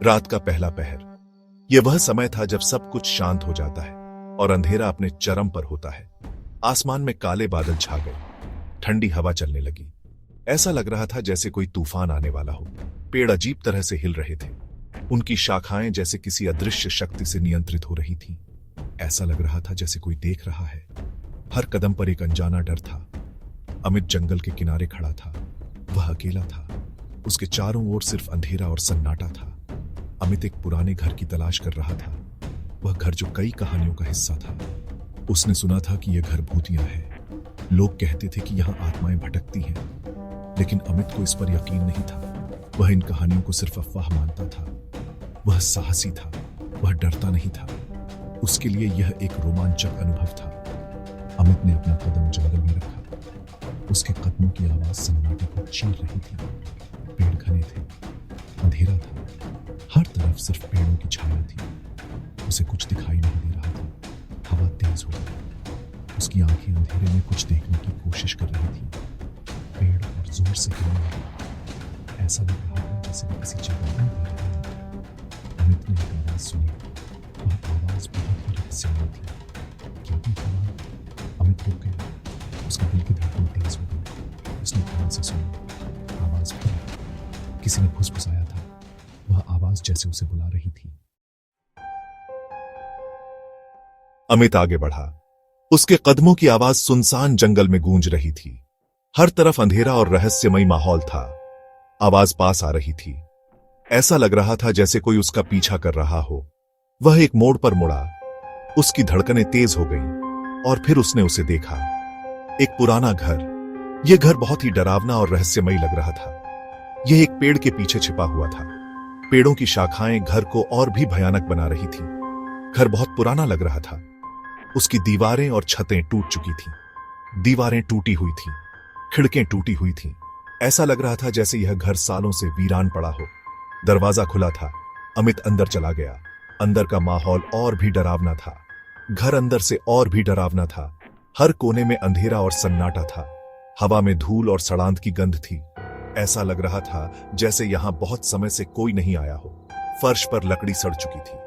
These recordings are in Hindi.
रात का पहला पहर। यह वह समय था जब सब कुछ शांत हो जाता है और अंधेरा अपने चरम पर होता है। आसमान में काले बादल छा गए, ठंडी हवा चलने लगी। ऐसा लग रहा था जैसे कोई तूफान आने वाला हो। पेड़ अजीब तरह से हिल रहे थे, उनकी शाखाएं जैसे किसी अदृश्य शक्ति से नियंत्रित हो रही थीं। ऐसा लग रहा था जैसे कोई देख रहा है। हर कदम पर एक अनजाना डर था। अमित जंगल के किनारे खड़ा था। वह अकेला था। उसके चारों ओर सिर्फ अंधेरा और सन्नाटा था। अमित एक पुराने घर की तलाश कर रहा था। वह घर जो कई कहानियों का हिस्सा था। उसने सुना था कि यह घर भूतिया है। लोग कहते थे कि यहां आत्माएं भटकती हैं, लेकिन अमित को इस पर यकीन नहीं था। वह इन कहानियों को सिर्फ अफवाह मानता था। वह साहसी था, वह डरता नहीं था। उसके लिए यह एक रोमांचक अनुभव था। अमित ने अपना कदम जंगल में रखा। उसके कदमों की आवाज सन्नाटे को चीर रही थी। पेड़ घने थे, अंधेरा था, हर तरफ सिर्फ पेड़ों की छाया थी। उसे कुछ दिखाई नहीं दे रहा था। हवा तेज हो गई। उसकी आंखें अंधेरे में कुछ देखने की कोशिश कर रही थी। पेड़ और जोर से हिलने लगे। ऐसा लग रहा था जैसे वो किसी जगह में दे रहे हैं। अमित ने एक आवाज सुनी। वह आवाज बहुत ही रहस्यमय थी। क्या भी था? अमित रुक गया। उसका दिल की धड़कन तेज हो गई। उसने ध्यान से सुनी। आवाज फिर किसी ने फुसफुसाया था। वह आवाज जैसे उसे बुला रही थी। अमित आगे बढ़ा। उसके कदमों की आवाज सुनसान जंगल में गूंज रही थी। हर तरफ अंधेरा और रहस्यमयी माहौल था। आवाज पास आ रही थी। ऐसा लग रहा था जैसे कोई उसका पीछा कर रहा हो। वह एक मोड़ पर मुड़ा। उसकी धड़कनें तेज हो गईं और फिर उसने उसे देखा। एक पुराना घर। यह घर बहुत ही डरावना और रहस्यमयी लग रहा था। यह एक पेड़ के पीछे छिपा हुआ था। पेड़ों की शाखाएं घर को और भी भयानक बना रही थीं। घर बहुत पुराना लग रहा था। उसकी दीवारें और छतें टूट चुकी थीं। दीवारें टूटी हुई थीं, खिड़कें टूटी हुई थीं। ऐसा लग रहा था जैसे यह घर सालों से वीरान पड़ा हो। दरवाजा खुला था। अमित अंदर चला गया। अंदर का माहौल और भी डरावना था। घर अंदर से और भी डरावना था। हर कोने में अंधेरा और सन्नाटा था। हवा में धूल और सड़ांत की गंध थी। ऐसा लग रहा था जैसे यहां बहुत समय से कोई नहीं आया हो। फर्श पर लकड़ी सड़ चुकी थी।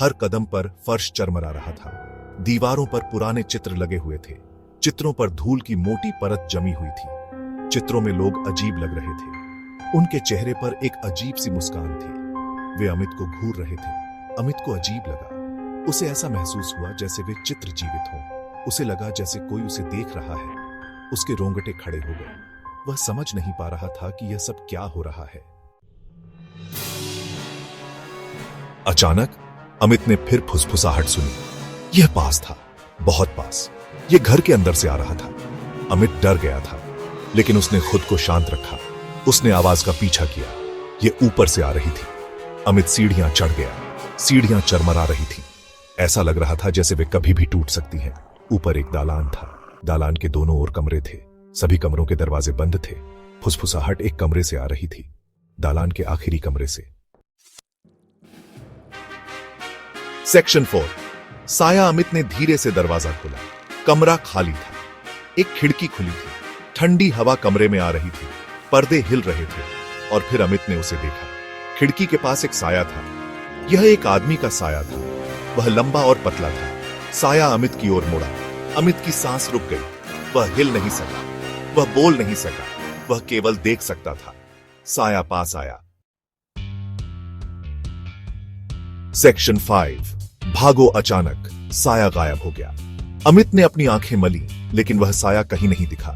हर कदम पर फर्श चरमरा रहा था। दीवारों पर पुराने चित्र लगे हुए थे। चित्रों पर धूल की मोटी परत जमी हुई थी। चित्रों में लोग अजीब लग रहे थे। उनके चेहरे पर एक अजीब सी मुस्कान थी। वे अमित को घूर रहे थे। अमित को अजीब लगा। उसे ऐसा महसूस हुआ जैसे वे चित्र जीवित हों। उसे लगा जैसे कोई उसे देख रहा है। उसके रोंगटे खड़े हो गए। वह समझ नहीं पा रहा था कि यह सब क्या हो रहा है। अचानक अमित ने फिर फुसफुसाहट सुनी। यह पास था, बहुत पास। यह घर के अंदर से आ रहा था। अमित डर गया था, लेकिन उसने खुद को शांत रखा। उसने आवाज का पीछा किया। यह ऊपर से आ रही थी। अमित सीढ़ियां चढ़ गया। सीढ़ियां चरमरा रही थी। ऐसा लग रहा था जैसे वे कभी भी टूट सकती हैं। ऊपर एक दालान था। दालान के दोनों ओर कमरे थे। सभी कमरों के दरवाजे बंद थे। फुसफुसाहट एक कमरे से आ रही थी, दालान के आखिरी कमरे से। सेक्शन 4। साया। अमित ने धीरे से दरवाजा खोला। कमरा खाली था। एक खिड़की खुली थी। ठंडी हवा कमरे में आ रही थी। पर्दे हिल रहे थे। और फिर अमित ने उसे देखा। खिड़की के पास एक साया था। यह एक आदमी का साया था। वह लंबा और पतला था। साया अमित की ओर मुड़ा। अमित की सांस रुक गई। वह हिल नहीं सका। वह बोल नहीं सका। वह केवल देख सकता था। साया पास आया। सेक्शन 5। भागो। अचानक साया गायब हो गया। अमित ने अपनी आंखें मली, लेकिन वह साया कहीं नहीं दिखा।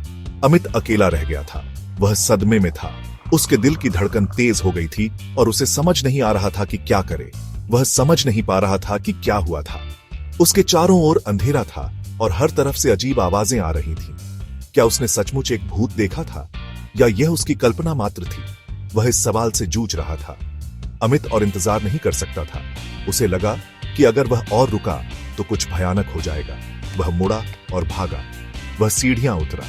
अमित अकेला रह गया था। वह सदमे में था। उसके दिल की धड़कन तेज हो गई थी और उसे समझ नहीं आ रहा था कि क्या करे। वह समझ नहीं पा रहा था कि क्या हुआ था। उसके चारों ओर अंधेरा था और हर तरफ से अजीब आवाजें आ रही थीं। क्या उसने सचमुच एक भूत देखा था या यह उसकी कल्पना मात्र थी? वह इस सवाल से जूझ रहा था। अमित और इंतजार नहीं कर सकता था। उसे लगा कि अगर वह और रुका तो कुछ भयानक हो जाएगा। वह मुड़ा और भागा। वह सीढ़ियां उतरा।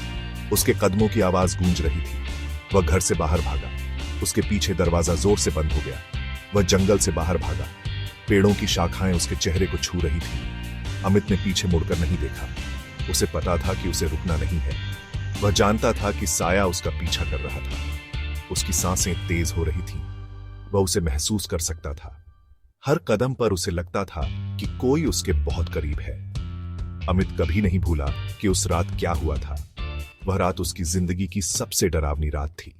उसके कदमों की आवाज गूंज रही थी। वह घर से बाहर भागा। उसके पीछे दरवाजा जोर से बंद हो गया। वह जंगल से बाहर भागा। पेड़ों की शाखाएं उसके चेहरे को छू रही थी। अमित ने पीछे मुड़कर नहीं देखा। उसे पता था कि उसे रुकना नहीं है। वह जानता था कि साया उसका पीछा कर रहा था। उसकी सांसें तेज हो रही थीं। वह उसे महसूस कर सकता था। हर कदम पर उसे लगता था कि कोई उसके बहुत करीब है। अमित कभी नहीं भूला कि उस रात क्या हुआ था। वह रात उसकी जिंदगी की सबसे डरावनी रात थी।